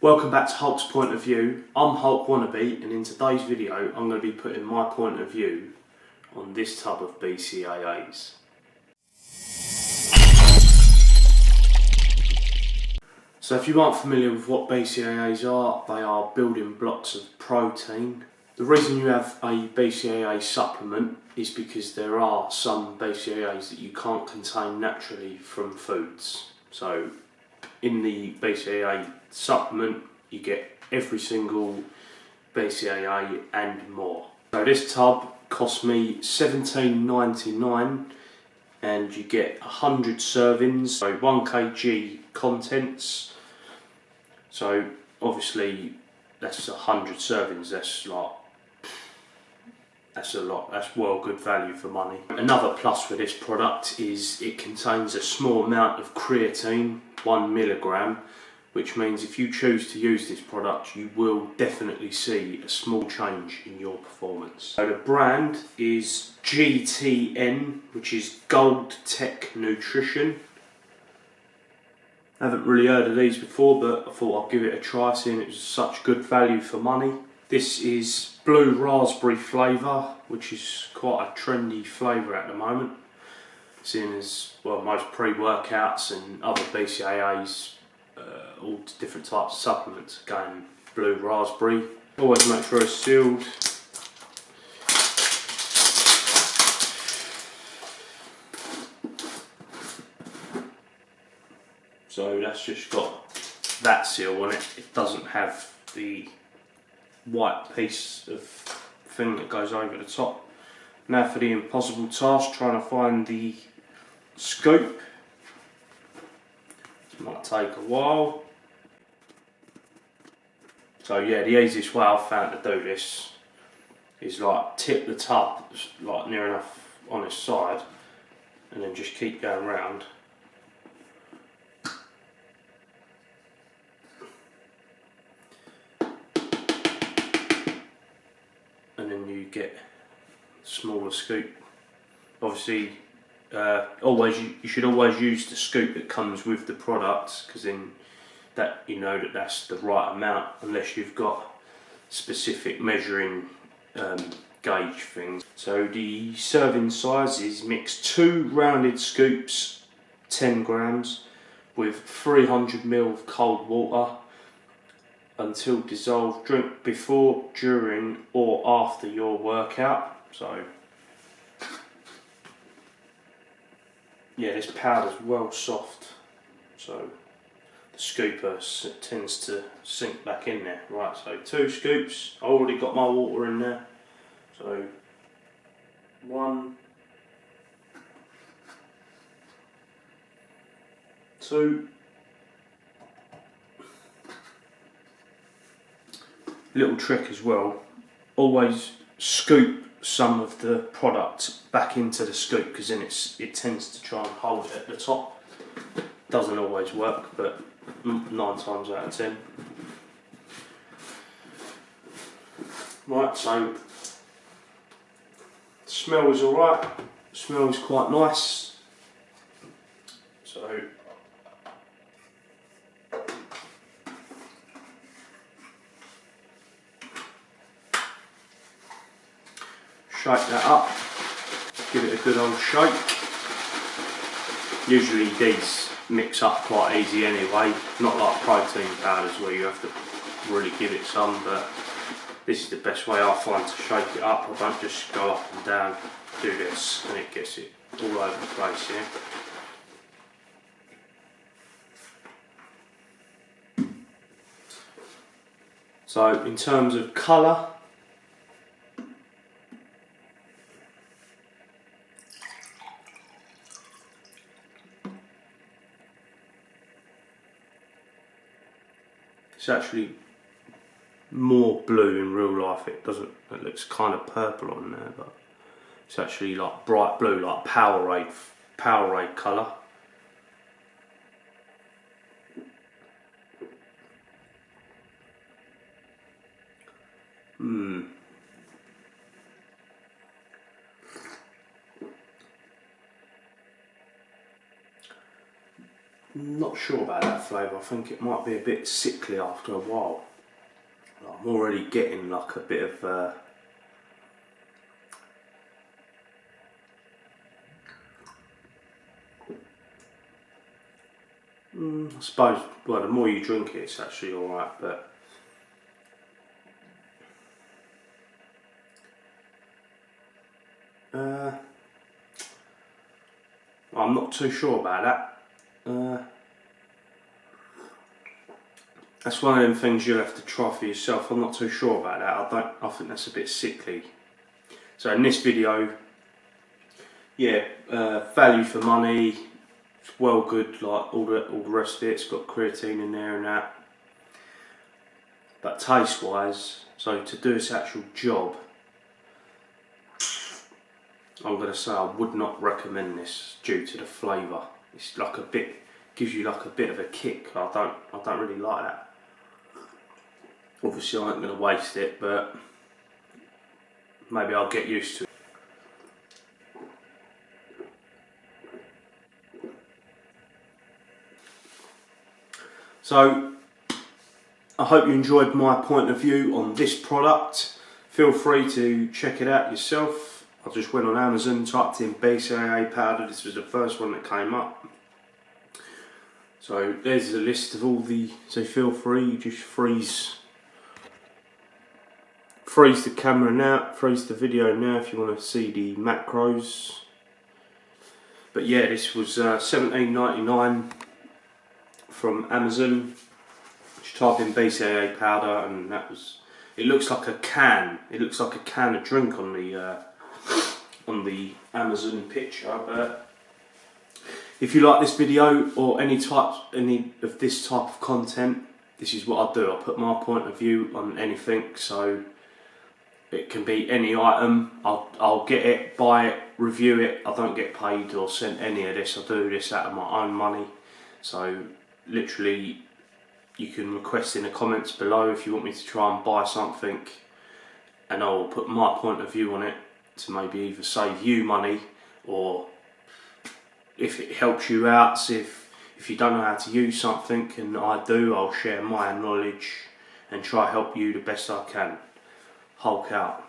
Welcome back to Hulk's Point of View. I'm Hulk Wannabe, and in today's video I'm going to be putting my point of view on this tub of BCAAs. So if you aren't familiar with what BCAAs are, they are building blocks of protein. The reason you have a BCAA supplement is because there are some BCAAs that you can't contain naturally from foods. So in the BCAA supplement you get every single BCAA and more. So this tub cost me $17.99 and you get 100 servings, so 1 kg contents. So obviously that's 100 servings, that's a lot, that's well good value for money. Another plus for this product is it contains a small amount of creatine, 1 milligram, which means if you choose to use this product you will definitely see a small change in your performance. So the brand is GTN, which is Gold Tech Nutrition. I haven't really heard of these before, but I thought I'd give it a try seeing it was such good value for money. This is blue raspberry flavour, which is quite a trendy flavour at the moment, seeing as well most pre-workouts and other BCAAs, all different types of supplements are going blue raspberry. Always make sure it's sealed. So that's just got that seal on it. It doesn't have the white piece of thing that goes over the top. Now for the impossible task, trying to find the scoop. It might take a while. So yeah, the easiest way I've found to do this is like tip the tub like near enough on its side and then just keep going round. And then you get a smaller scoop. Obviously, you should always use the scoop that comes with the product, because then that you know that that's the right amount, unless you've got specific measuring gauge things. So the serving size is mix 2 rounded scoops, 10 grams, with 300 ml of cold water until dissolved. Drink before, during or after your workout. So yeah, this powder's well soft, so the scooper tends to sink back in there. Right, so 2 scoops. I already got my water in there, so 1, 2. Little trick as well, always scoop some of the product back into the scoop, because then it tends to try and hold it at the top. Doesn't always work, but 9 times out of 10. Right, so the smell is alright, the smell is quite nice. So shake that up, give it a good old shake. Usually these mix up quite easy anyway, not like protein powders where you have to really give it some, but this is the best way I find to shake it up. I don't just go up and down, do this and it gets it all over the place here. So in terms of colour, it's actually more blue in real life. It looks kind of purple on there, but it's actually like bright blue, like Powerade colour. I'm not sure about that flavour. I think it might be a bit sickly after a while. I'm already getting like a bit of I suppose, well, the more you drink it, it's actually alright, but I'm not too sure about that. That's one of them things you'll have to try for yourself. I'm not too sure about that. I think that's a bit sickly. So in this video, yeah, value for money. It's well good, like all the rest of it. It's got creatine in there and that. But taste wise, so to do its actual job, I'm going to say I would not recommend this due to the flavour. It's like a bit, gives you like a bit of a kick. I don't really like that. Obviously I ain't going to waste it, but maybe I'll get used to it. So I hope you enjoyed my point of view on this product. Feel free to check it out yourself. I just went on Amazon, typed in BCAA powder. This was the first one that came up. So there's a list of all the, so feel free, just freeze the camera now, freeze the video now if you want to see the macros. But yeah, this was $17.99 from Amazon. Just type in BCAA powder and that was, it looks like a can. It looks like a can of drink on the Amazon picture, but if you like this video or any of this type of content, this is what I do. I put my point of view on anything, so it can be any item. I'll get it, buy it, review it. I don't get paid or sent any of this. I do this out of my own money. So literally, you can request in the comments below if you want me to try and buy something, and I'll put my point of view on it to maybe either save you money, or if it helps you out. So if you don't know how to use something and I do, I'll share my knowledge and try to help you the best I can. Hulk out.